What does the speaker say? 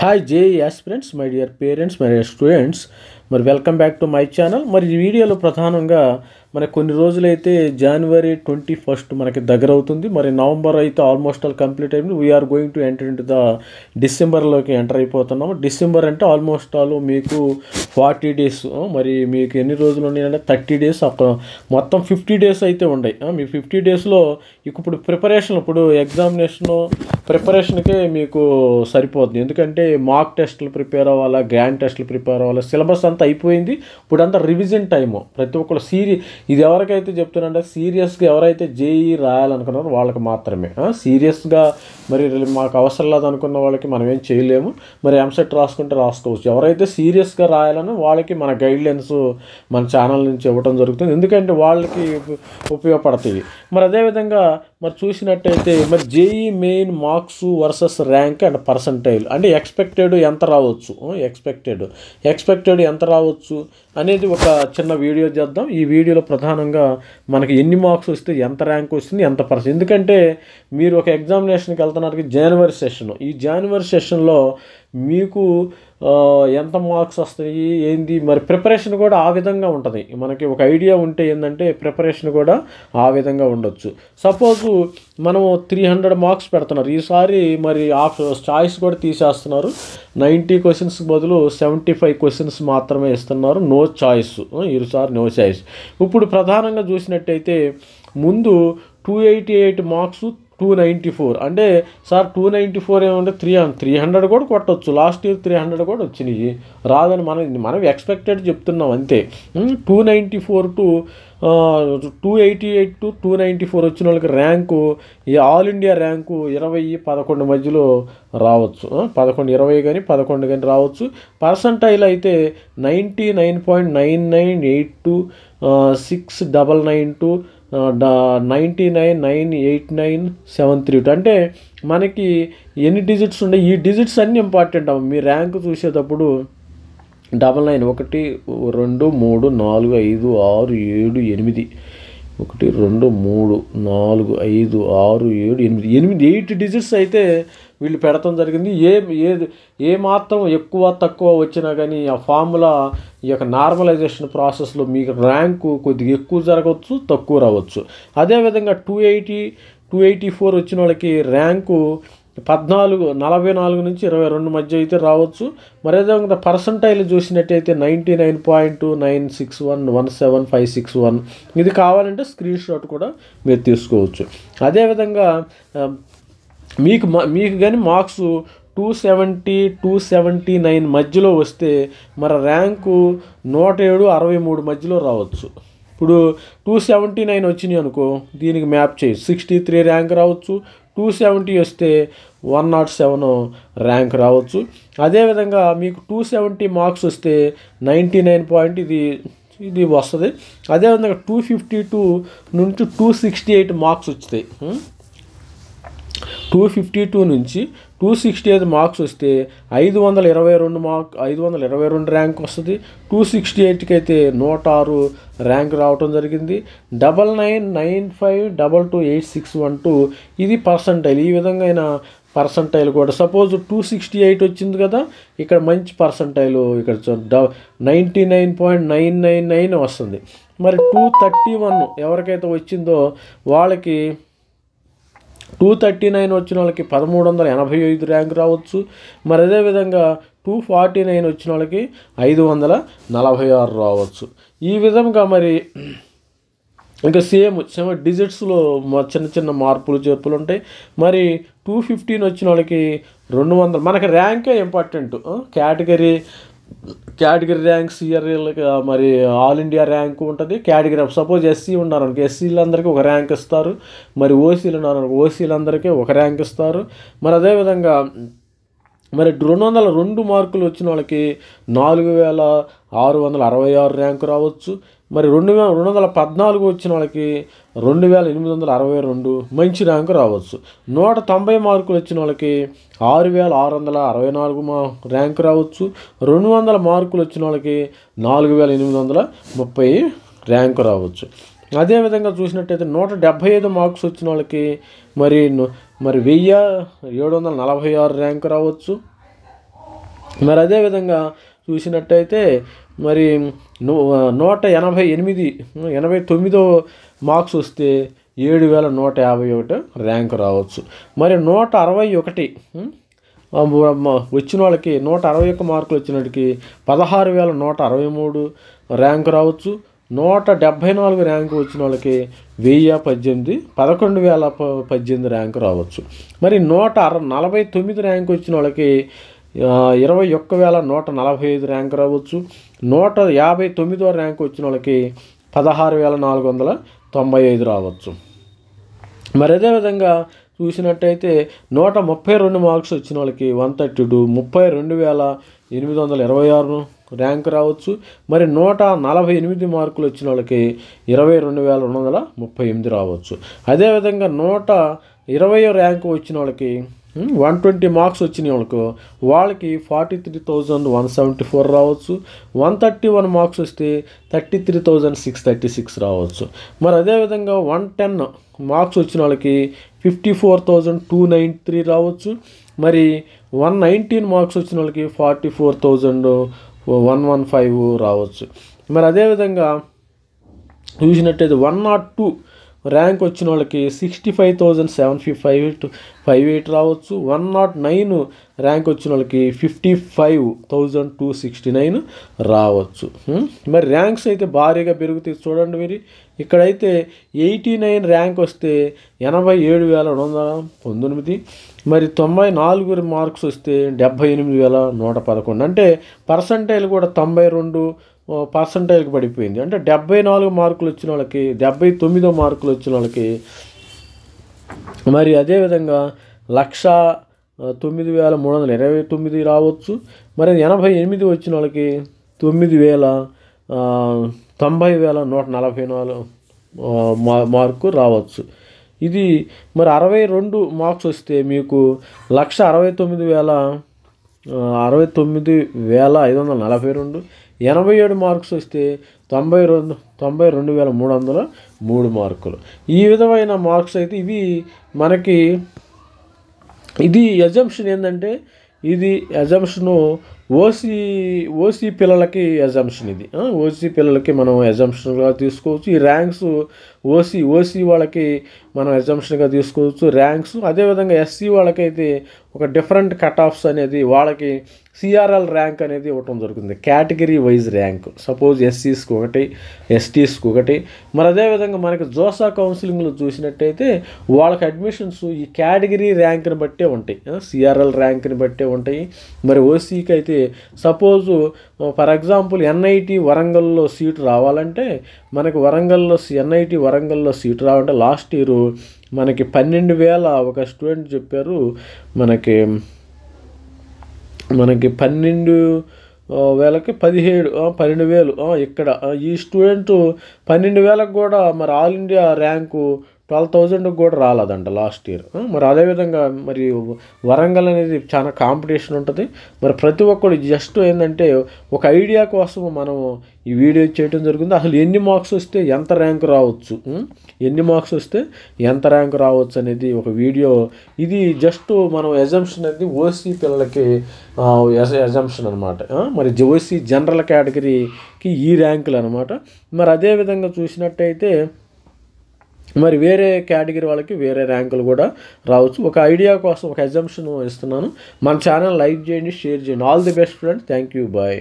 Hi JEE aspirants, my dear parents, my dear students. మరి welcome back to my channel. మరి ఈ వీడియోలో ప్రధానంగా మనకు కొన్ని రోజులైతే జనవరి 21 మనకి దగ్గర అవుతుంది. మరి నవంబర్ అయితే ఆల్మోస్ట్ ఆల్ కంప్లీట్ అయింది. We are going to enter in to the డిసెంబర్లోకి ఎంటర్ అయిపోతున్నాము. డిసెంబర్ అంటే ఆల్మోస్ట్ ఆల్ మీకు 40 డేస్. మరి మీకు ఎన్ని రోజులు ఉన్నాయంటే 30 డేస్, అప్పుడు మొత్తం 50 డేస్ అయితే ఉన్నాయి. మీ 50 డేస్లో ఇప్పుడు ప్రిపరేషన్, ఇప్పుడు ఎగ్జామినేషను ప్రిపరేషన్కే మీకు సరిపోతుంది. ఎందుకంటే మాక్ టెస్టులు ప్రిపేర్ అవ్వాలా, గ్రాండ్ టెస్టులు ప్రిపేర్ అవ్వాలా, సిలబస్ అంతా అయిపోయింది. ఇప్పుడు అంతా రివిజన్ టైము. ప్రతి ఒక్కరు ఇది ఎవరికైతే చెప్తున్నారంటే సీరియస్గా ఎవరైతే జేఈ రాయాలనుకున్నారో వాళ్ళకి మాత్రమే. సీరియస్గా మరి మాకు అవసరం లేదు అనుకున్న వాళ్ళకి మనం ఏం చేయలేము. మరి ఎంసెట్ రాసుకుంటే రాసుకోవచ్చు. ఎవరైతే సీరియస్గా రాయాలని వాళ్ళకి మన గైడ్లైన్స్ మన ఛానల్ నుంచి ఇవ్వడం జరుగుతుంది. ఎందుకంటే వాళ్ళకి ఉపయోగపడతాయి. మరి అదేవిధంగా మరి చూసినట్టయితే మరి JEE main marks versus rank and percentile అంటే ఎక్స్పెక్టెడ్ ఎంత రావచ్చు, ఎక్స్పెక్టెడ్ ఎంత రావచ్చు అనేది ఒక చిన్న వీడియో చేద్దాం. ఈ వీడియోలో ప్రధానంగా మనకి ఎన్ని మార్క్స్ వస్తే ఎంత ర్యాంక్ వస్తుంది, ఎంత పర్సెంట్. ఎందుకంటే మీరు ఒక ఎగ్జామినేషన్కి వెళ్తున్నారు జనవరి సెషన్. ఈ జనవరి సెషన్లో మీకు ఎంత మార్క్స్ వస్తాయి ఏంది, మరి ప్రిపరేషన్ కూడా ఆ విధంగా ఉంటుంది. మనకి ఒక ఐడియా ఉంటే ఏంటంటే ప్రిపరేషన్ కూడా ఆ విధంగా ఉండొచ్చు. సపోజు మనం 300 మార్క్స్ పెడుతున్నారు ఈసారి, మరి చాయిస్ కూడా తీసేస్తున్నారు. 90 క్వశ్చన్స్ బదులు 75 క్వశ్చన్స్ మాత్రమే ఇస్తున్నారు. నో చాయిస్, ఈసారి నో చాయిస్. ఇప్పుడు ప్రధానంగా చూసినట్టయితే ముందు 288 మార్క్స్ 294 అంటే సార్ 294 ఏమంటే 300 కూడా కొట్టవచ్చు. లాస్ట్ ఇయర్ 300 కూడా వచ్చినాయి. రాదని మనం ఎక్స్పెక్టెడ్ చెప్తున్నాం అంతే. 294 టు 288 టు 294 వచ్చిన వాళ్ళకి ర్యాంకు, ఈ ఆల్ ఇండియా ర్యాంకు 20-11 మధ్యలో రావచ్చు. 11-20 కానీ 11 కానీ రావచ్చు. పర్సంటైల్ అయితే 99.9982 699 99,989,732 అంటే మనకి ఎన్ని డిజిట్స్ ఉన్నాయి, ఈ డిజిట్స్ అన్నీ ఇంపార్టెంట్. మీ ర్యాంక్ చూసేటప్పుడు 99 1 2 3 4 5 6 7 8 1 2 3 4 5 6 7 8 8 డిజిట్స్ అయితే వీళ్ళు పెడతాం జరిగింది. ఏ మాత్రం ఎక్కువ తక్కువ వచ్చినా కానీ ఆ ఫార్ములా ఈ యొక్క నార్మలైజేషన్ ప్రాసెస్లో మీకు ర్యాంకు కొద్దిగా ఎక్కువ జరగవచ్చు, తక్కువ రావచ్చు. అదేవిధంగా 284 వచ్చిన వాళ్ళకి ర్యాంకు 44 నుంచి 22 మధ్య అయితే రావచ్చు. మరి అదేవిధంగా పర్సంటైల్ చూసినట్టయితే 99.96117,561. ఇది కావాలంటే స్క్రీన్ షాట్ కూడా మీరు తీసుకోవచ్చు. అదేవిధంగా మీకు కానీ మార్క్స్ 270, 279 మధ్యలో వస్తే మరి ర్యాంకు 107-63 మధ్యలో రావచ్చు. ఇప్పుడు 279 వచ్చినాయి అనుకో, దీనికి మ్యాప్ చేయి 63 ర్యాంక్ రావచ్చు. 270 వస్తే 107 ర్యాంక్ రావచ్చు. అదేవిధంగా మీకు 270 మార్క్స్ వస్తే 99 పాయింట్ ఇది వస్తుంది. అదేవిధంగా 252 నుంచి 268 మార్క్స్ వచ్చాయి. 252 నుంచి 268 మార్క్స్ వస్తే 522 ర్యాంక్ వస్తుంది. 268కి అయితే 106 ర్యాంక్ రావటం జరిగింది. 9995228612 ఇది పర్సంటైల్. ఈ విధంగా పర్సంటైల్ కూడా సపోజ్ 268 వచ్చింది కదా, ఇక్కడ మంచి పర్సంటైల్ ఇక్కడ 99.999 వస్తుంది. మరి 231 ఎవరికైతే వచ్చిందో వాళ్ళకి 239 వచ్చిన వాళ్ళకి 1385 ర్యాంక్ రావచ్చు. మరి అదేవిధంగా 249 వచ్చిన వాళ్ళకి 546 రావచ్చు. ఈ విధంగా మరి ఇంకా సేమ్ డిజిట్స్లో చిన్న చిన్న మార్పులు చేర్పులు ఉంటాయి. మరి 215 వచ్చిన వాళ్ళకి 200. మనకి ర్యాంకే ఇంపార్టెంట్. కేటగిరీ ర్యాంక్, సిఆర్ఎల్, మరి ఆల్ ఇండియా ర్యాంకు ఉంటుంది. కేటగిరీ సపోజ్ ఎస్సీ ఉన్నారనుకో, ఎస్సీలందరికీ ఒక ర్యాంక్ ఇస్తారు. మరి ఓసీలు ఉన్నారనుకో, ఓసీలందరికీ ఒక ర్యాంక్ ఇస్తారు. మరి అదేవిధంగా మరి 202 మార్కులు వచ్చిన వాళ్ళకి 4666 ర్యాంకు రావచ్చు. మరి 214 వచ్చిన వాళ్ళకి 2862 మంచి ర్యాంకు రావచ్చు. 190 మార్కులు వచ్చిన వాళ్ళకి 6664 ర్యాంకు రావచ్చు. 200 మార్కులు వచ్చిన వాళ్ళకి 4830 ర్యాంకు రావచ్చు. అదేవిధంగా చూసినట్టయితే 175 మార్క్స్ వచ్చిన వాళ్ళకి మరి 1746 ర్యాంకు రావచ్చు. మరి అదేవిధంగా చూసినట్టయితే మరి 189 మార్క్స్ వస్తే 7151 ర్యాంక్ రావచ్చు. మరి 161 వచ్చిన వాళ్ళకి 161 మార్కులు వచ్చిన వాడికి 16,163 ర్యాంక్ రావచ్చు. 174 ర్యాంకు వచ్చిన వాళ్ళకి 1018 11,018 ర్యాంకు రావచ్చు. మరి 149 ర్యాంకు వచ్చిన వాళ్ళకి 21,145 ర్యాంక్ రావచ్చు. 159వ ర్యాంక్ వచ్చిన వాళ్ళకి 16,495 రావచ్చు. మరి అదేవిధంగా చూసినట్టయితే 132 మార్క్స్ వచ్చిన వాళ్ళకి 132 32,826 ర్యాంక్ రావచ్చు. మరి 148 మార్కులు వచ్చిన వాళ్ళకి 22,238 రావచ్చు. అదేవిధంగా 120వ ర్యాంకు వచ్చిన వాళ్ళకి 120 మార్క్స్ వచ్చిన వాళ్ళకి 43,174 రావచ్చు. 131 మార్క్స్ వస్తే 33,636 రావచ్చు. మరి అదేవిధంగా 110 మార్క్స్ వచ్చిన వాళ్ళకి 54,293 రావచ్చు. మరి 119 మార్క్స్ వచ్చిన వాళ్ళకి 44,115 రావచ్చు. మరి అదేవిధంగా చూసినట్టయితే 102 ర్యాంక్ వచ్చిన వాళ్ళకి 65,758 రావచ్చు. 109 ర్యాంక్ వచ్చిన వాళ్ళకి 55,269 రావచ్చు. మరి ర్యాంక్స్ అయితే భారీగా పెరుగుతాయి. చూడండి మీరు ఇక్కడైతే 89 ర్యాంక్ వస్తే 87,219. మరి 94 మార్క్స్ వస్తే 78,111. అంటే పర్సంటైల్ కూడా 92% పడిపోయింది. అంటే 74 మార్కులు వచ్చిన వాళ్ళకి 79 మార్కులు వచ్చిన వాళ్ళకి మరి అదేవిధంగా 109,329 రావచ్చు. మరి 88 వచ్చిన వాళ్ళకి 90,144 మార్కు రావచ్చు. ఇది మరి 62 మార్క్స్ వస్తే మీకు 169,542. 87 మార్క్స్ వస్తే 92,303 మార్కులు. ఈ విధమైన మార్క్స్ అయితే ఇవి మనకి ఇది ఎజంప్షన్ ఏంటంటే ఇది ఎజంప్షను ఓసీ పిల్లలకి ఎజంప్షన్. ఇది ఓసీ పిల్లలకి మనం ఎజంప్షన్గా తీసుకోవచ్చు. ఈ ర్యాంక్స్ ఓసీ వాళ్ళకి మనం ఎజంప్షన్గా తీసుకోవచ్చు ర్యాంక్స్. అదేవిధంగా ఎస్సీ వాళ్ళకైతే ఒక డిఫరెంట్ కట్ ఆఫ్స్ అనేది వాళ్ళకి సిఆర్ఎల్ ర్యాంక్ అనేది ఇవ్వటం జరుగుతుంది. Category wise rank. సపోజ్ ఎస్సీస్కి ఒకటి, ఎస్టీస్కి ఒకటి. మరి అదేవిధంగా మనకి జోసా కౌన్సిలింగ్లో చూసినట్టయితే వాళ్ళకి అడ్మిషన్స్ ఈ కేటగిరీ ర్యాంక్ని బట్టే ఉంటాయి, సిఆర్ఎల్ ర్యాంక్ని బట్టే ఉంటాయి. మరి ఓసీకి అయితే సపోజు ఫర్ ఎగ్జాంపుల్ ఎన్ఐటి వరంగల్లో సీటు రావాలంటే మనకి ఎన్ఐటి వరంగల్లో సీటు రావాలంటే లాస్ట్ ఇయర్ మనకి 12,000 ఒక స్టూడెంట్ చెప్పారు. మనకి 12,000కి 12,000 ఇక్కడ ఈ స్టూడెంట్ 12,000కి కూడా మరి ఆల్ ఇండియా ర్యాంకు 12,000కి కూడా రాలేదంట లాస్ట్ ఇయర్. మరి అదేవిధంగా మరి వరంగల్ అనేది చాలా కాంపిటీషన్ ఉంటుంది. మరి ప్రతి ఒక్కరు జస్ట్ ఏంటంటే ఒక ఐడియా కోసం మనం ఈ వీడియో చేయడం జరిగింది. అసలు ఎన్ని మార్క్స్ వస్తే ఎంత ర్యాంక్ రావచ్చు, అనేది ఒక వీడియో. ఇది జస్ట్ మనం ఎజంప్షన్ అనేది ఓసీ పిల్లలకి ఎజంప్షన్ అనమాట. మరి ఓసీ జనరల్ కేటగిరీకి ఈ ర్యాంకులు అనమాట. మరి అదేవిధంగా చూసినట్టయితే మరి వేరే కేటగిరీ వాళ్ళకి వేరే ర్యాంకులు కూడా రావచ్చు. ఒక ఐడియా కోసం ఒక ఎగ్జామ్షన్ ఇస్తున్నాను. మన ఛానల్ లైక్ చేయండి, షేర్ చేయండి. All the best friends. Thank you. Bye.